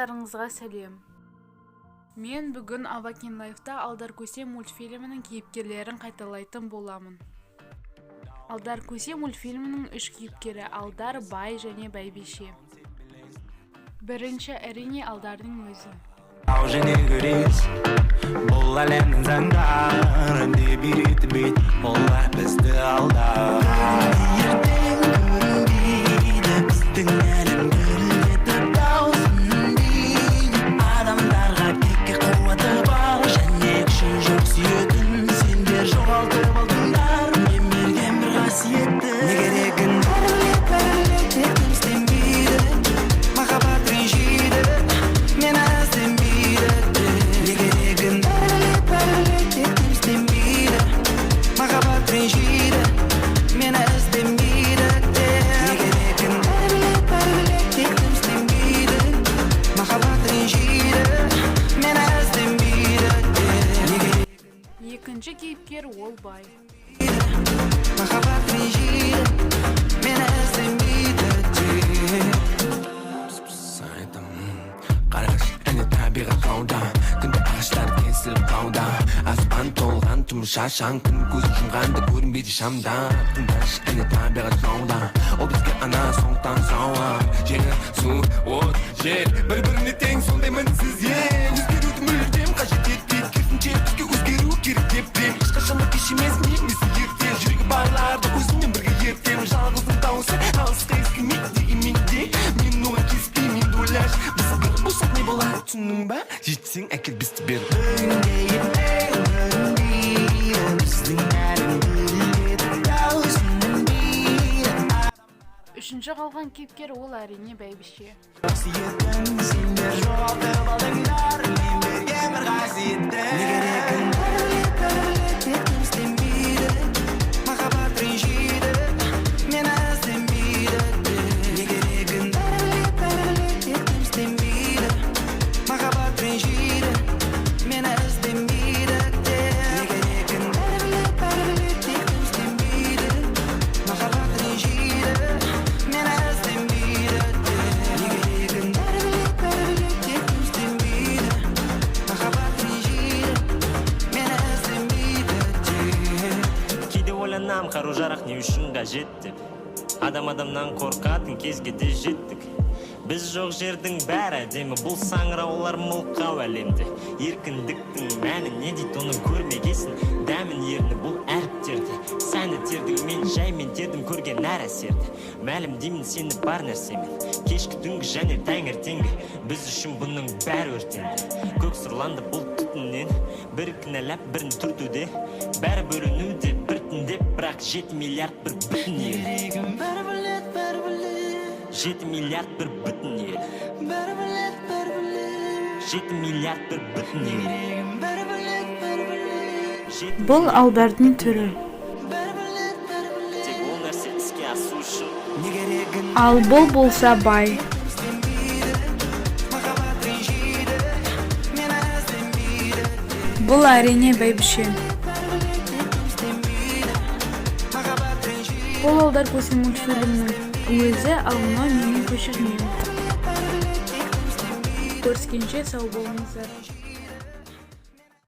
Барлықтарыңызға сәлем. Мен бүгін Авакин Лайфта Алдар Көсе мультфильмінің кейіпкерлерін қайталайтын боламын. Алдар Көсе мультфильмінің 3 кейіпкері Алдар, Бай және Бәйбеше. Бірінші әрине Алдардың өзі. Және көрес, бұл әлемнің заңдарын деп үйретіп олар бізді алдар. Ертең көрінбейді біздің әлем көрінеді даусының дейін. Адамдарға кекке қуаты бар және күші жоқ сүйетін. Сендер жоғалтып алдыңдар мен берген бір қасиетті. Не керегін бәрілік еттім істенбейді, махаббат ренжиді, мен ізденбейді. Не керегін бәрілік еттім істенбейді, махаббат ренжиді, мен ізденбейді. Не керегін бәрілік еттім істенбейді, махаббат ренжиді, мен ізденбейді. Екінші кейіпкер ол Бай. Махаббат ренжиді, мен ізденбейді. Қараш, әне табиғат қауда, күнді ағаштар кесіліп қауда. Аспан толған тұм шашан, күн көзін жұмғанды көрінбейді шамда. Тыңдаш, әне табиғат қауда, ол бізге ана соңтан сауан. Жері, су, от, жер, бір-біріне тең сондай мінсіз ел. Өзгеруді мүлдем қажет етпейді, керісінше бізге өзгеру керек деп білем. Ешқашанда кеш емес, немесе ертең. Жүрегі барларды өзіммен бірге ертем. Жалғыздың дауысы алысқа ескімейді деген менде. Мен оған кеспеймін, енді ойлаш, біз бір болсақ не болады түсінің ба? Жетсең әкел бізді бер. Үшінші қалған кейіпкер ол әрине Бәйбеше. Сендер жоғалтып алдыңдар мен берген бір қасиетті. Не керегін бәрілік еттім істенбейді, махаббат ренжиді, мен ізденбейді. Не керегін бәрілік еттім істенбейді, махаббат ренжиді, мен ізденбейді. Не керегін бәрілік еттім істенбейді, махаббат ренжиді, мен ізденбейді. Не керегін бәрілік еттім істенбейді, махаббат ренжиді, мен ізденбейді. Кейде ойланам, қару-жарақ не үшін қажет деп. Адам-адамнан қорқатын кезге де жеттік. Біз жоқ жердің бәрі әдемі, бұл саңыраулар мылқау әлемде. Еркіндіктің мәні не дейді, оны көрмегесін. Дәмін ерні бұл әріптерде. Сәні тердің, мен жаймен тердің, көрген әр әсерді. Мәлім деймін сені бар нәрсемен. Кешкі түнгі және таңертеңгі, біз үшін бұның бәрі өртенді. Көк сұрланды бұл түтіннен, бір кінәлап бірін түртуде. Бәрі бөлінуде біртіндеп, бірақ 7 миллиард бір бүтін ел. Керегін бәрі білет, бәрі білет. 7 миллиард бір бүтін ел. Бәрі білет, бәрі білет. 7 миллиард бір бүтін ел. Керегін бәрі білет, бәрі білет. Бұл Алдардың түрі. Бәрі білет, бәрі білет. Тек ол нәрсе іске асу үшін. Не керегін Ал бұл болса Бай. махаббат ренжиді, мен ізденбейді. Бұл әрине Бәйбеше. Махаббат ренжиді. Бұл Алдар Көсе мультфильмінің өзі, ал мынау менің көшірмем. Көріскенше сау болыңыздар.